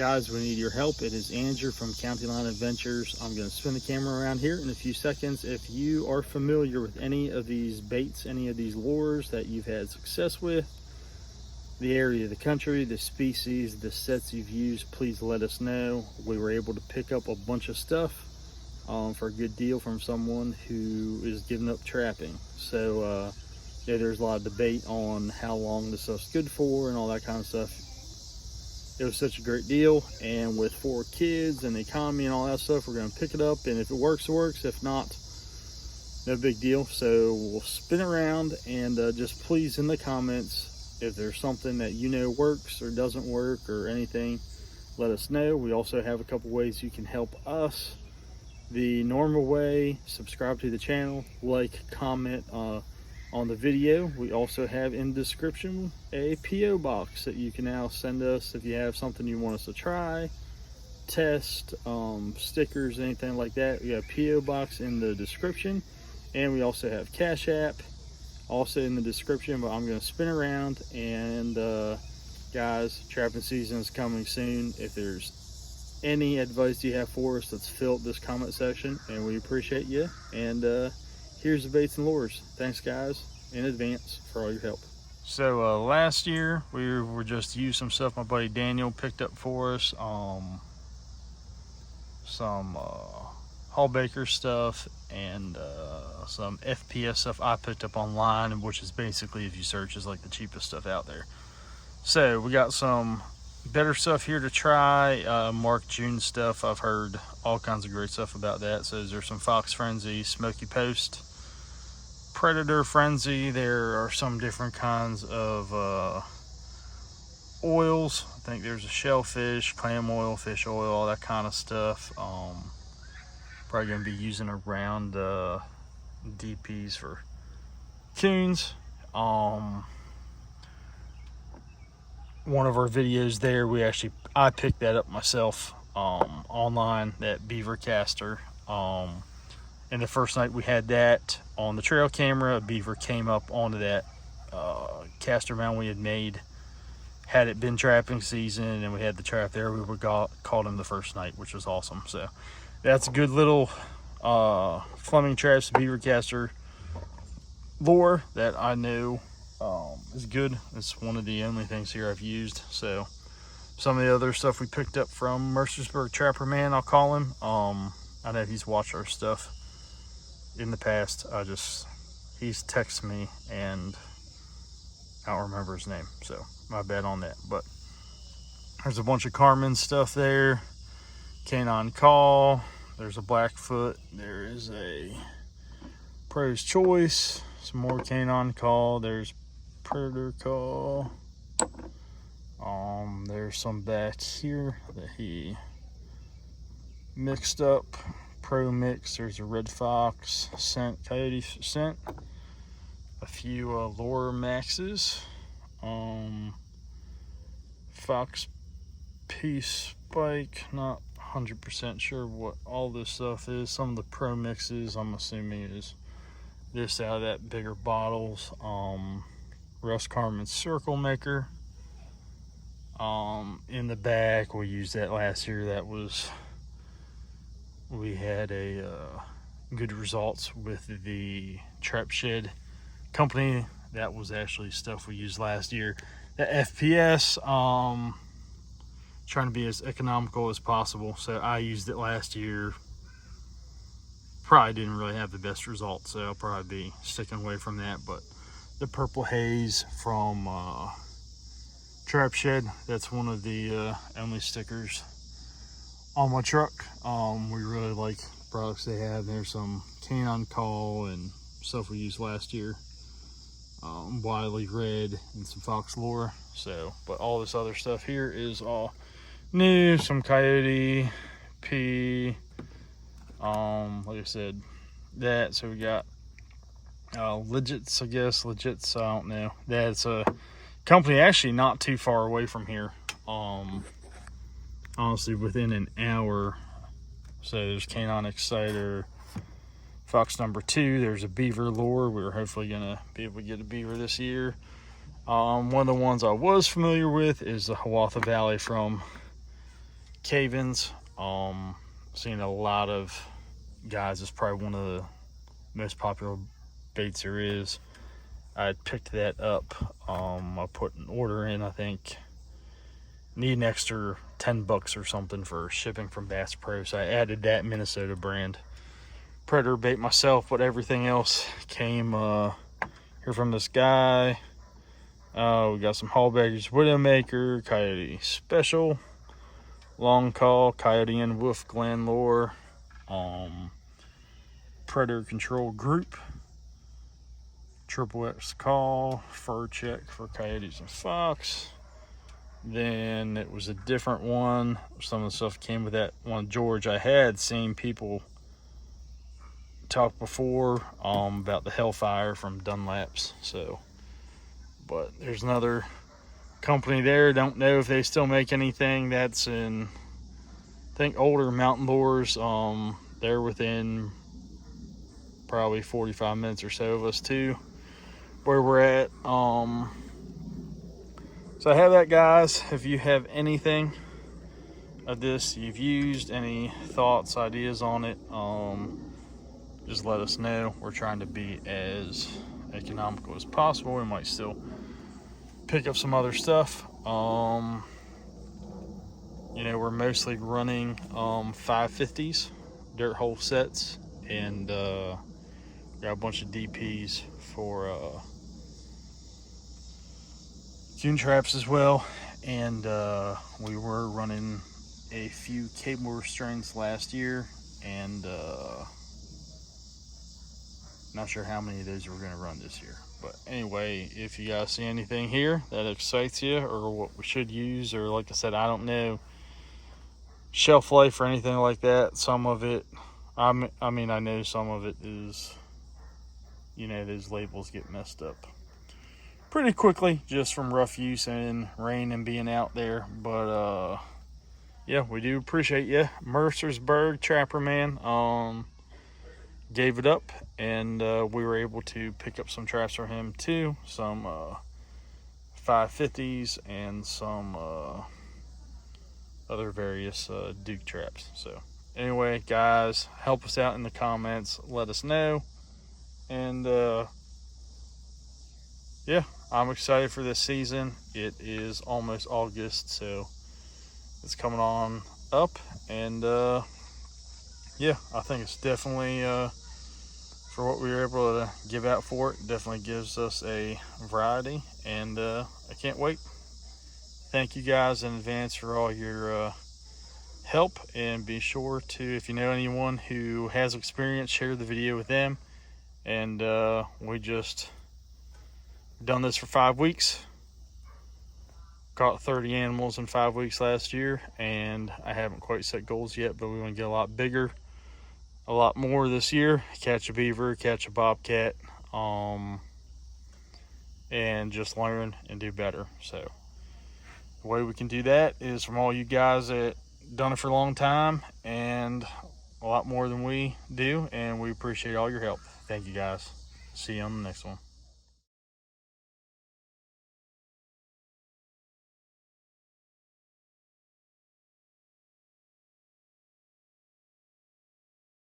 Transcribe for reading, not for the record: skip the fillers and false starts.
Guys, we need your help. It is Andrew from County Line Adventures. I'm going to spin the camera around here in a few seconds. If you are familiar with any of these baits, any of these lures that you've had success with, the area of the country, the species, the sets you've used, please let us know. We were able to pick up a bunch of stuff for a good deal from someone who is giving up trapping. So yeah, there's a lot of debate on how long this stuff's good for and all that kind of stuff. It was such a great deal, and with 4 kids and the economy and all that stuff, we're going to pick it up, and if it works, it works. If not, no big deal. So we'll spin it around, and just please in the comments, if there's something that you know works or doesn't work or anything, let us know. We also have a couple ways you can help us. The normal way: subscribe to the channel, like, comment on the video. We also have in the description a PO box that you can now send us if you have something you want us to try, test, stickers, anything like that. We got a PO box in the description, and we also have CashApp also in the description. But I'm going to spin around, and guys, trapping season is coming soon. If there's any advice you have for us, let's fill up this comment section, and we appreciate you. And here's the baits and lures. Thanks, guys, in advance for all your help. So last year we were just using some stuff my buddy Daniel picked up for us. Some Hall Baker stuff and some FPS stuff I picked up online, which is basically, if you search, is like the cheapest stuff out there. So we got some better stuff here to try. Mark June stuff, I've heard all kinds of great stuff about that. So there's some Fox Frenzy, Smoky Post, Predator Frenzy. There are some different kinds of oils. I think there's a shellfish, clam oil, fish oil, all that kind of stuff. Probably going to be using around DPs for coons. One of our videos there, I picked that up myself online, that beaver caster. And the first night we had that on the trail camera, a beaver came up onto that caster mount we had made. Had it been trapping season and we had the trap there, we would caught him the first night, which was awesome. So that's a good little Fleming Traps beaver caster lure that I know is good. It's one of the only things here I've used. So some of the other stuff we picked up from Mercersburg Trapper Man, I'll call him. I know he's watched our stuff in the past. He's texted me and I don't remember his name, so my bad on that. But there's a bunch of Carmen stuff there. Canine Call, there's a Blackfoot, there is a Pro's Choice, some more Canine Call, there's Predator Call. There's some back here that he mixed up. Pro Mix, there's a Red Fox scent, Coyote scent, a few Lure Maxes, Fox Peace Spike, not 100% sure what all this stuff is. Some of the Pro Mixes, I'm assuming, is this out of that bigger bottles. Russ Carmen's Circle Maker. In the back, we used that last year. We had a good results with the Trap Shed company. That was actually stuff we used last year. The FPS, trying to be as economical as possible. So I used it last year. Probably didn't really have the best results, so I'll probably be sticking away from that. But the Purple Haze from Trap Shed, that's one of the only stickers on my truck. We really like the products they have. There's some Canine Call and stuff we used last year, Wiley Red and some Fox Lure. So, but all this other stuff here is all new. Some Coyote P, like I said, that. So we got Legits, I guess. Legits, I don't know. That's a company actually not too far away from here. Honestly, within an hour. So there's Canine Exciter, Fox number 2. There's a beaver lure. We're hopefully gonna be able to get a beaver this year. One of the ones I was familiar with is the Hiawatha Valley from cave-ins. Seen a lot of guys. It's probably one of the most popular baits there is. I picked that up. I put an order in, I think. Need an extra 10 bucks or something for shipping from Bass Pro, so I added that Minnesota brand predator bait myself, but everything else came here from this guy. We got some Hallbaggers Widowmaker, Coyote Special, Long Call, Coyote and Wolf Glen Lure, Predator Control Group, Triple X Call, Fur Check for coyotes and fox. Then it was a different one. Some of the stuff came with that one. George, I had seen people talk before about the Hellfire from Dunlap's. So, but there's another company there. Don't know if they still make anything that's in, I think, older mountain lures. They're within probably 45 minutes or so of us too, where we're at. So I have that, guys. If you have anything of this you've used, any thoughts, ideas on it, just let us know. We're trying to be as economical as possible. We might still pick up some other stuff. You know, we're mostly running 550s, dirt hole sets, and got a bunch of DPs for June traps as well. And we were running a few cable restraints last year, and not sure how many of those we're going to run this year. But anyway, if you guys see anything here that excites you, or what we should use, or like I said, I don't know shelf life or anything like that. Some of it, I mean, I know some of it is, you know, those labels get messed up pretty quickly just from rough use and rain and being out there. But yeah, we do appreciate you. Mercersburg Trapper Man gave it up, and we were able to pick up some traps for him too, some 550s and some other various Duke traps. So anyway, guys, help us out in the comments, let us know. And yeah, I'm excited for this season. It is almost August, so it's coming on up. And yeah, I think it's definitely for what we were able to give out for it, definitely gives us a variety. And I can't wait. Thank you guys in advance for all your help, and be sure to, if you know anyone who has experience, share the video with them. And we just done this for 5 weeks, caught 30 animals in 5 weeks last year, and I haven't quite set goals yet, but we want to get a lot bigger, a lot more this year. Catch a beaver, catch a bobcat, and just learn and do better. So the way we can do that is from all you guys that done it for a long time and a lot more than we do, and we appreciate all your help. Thank you, guys. See you on the next one.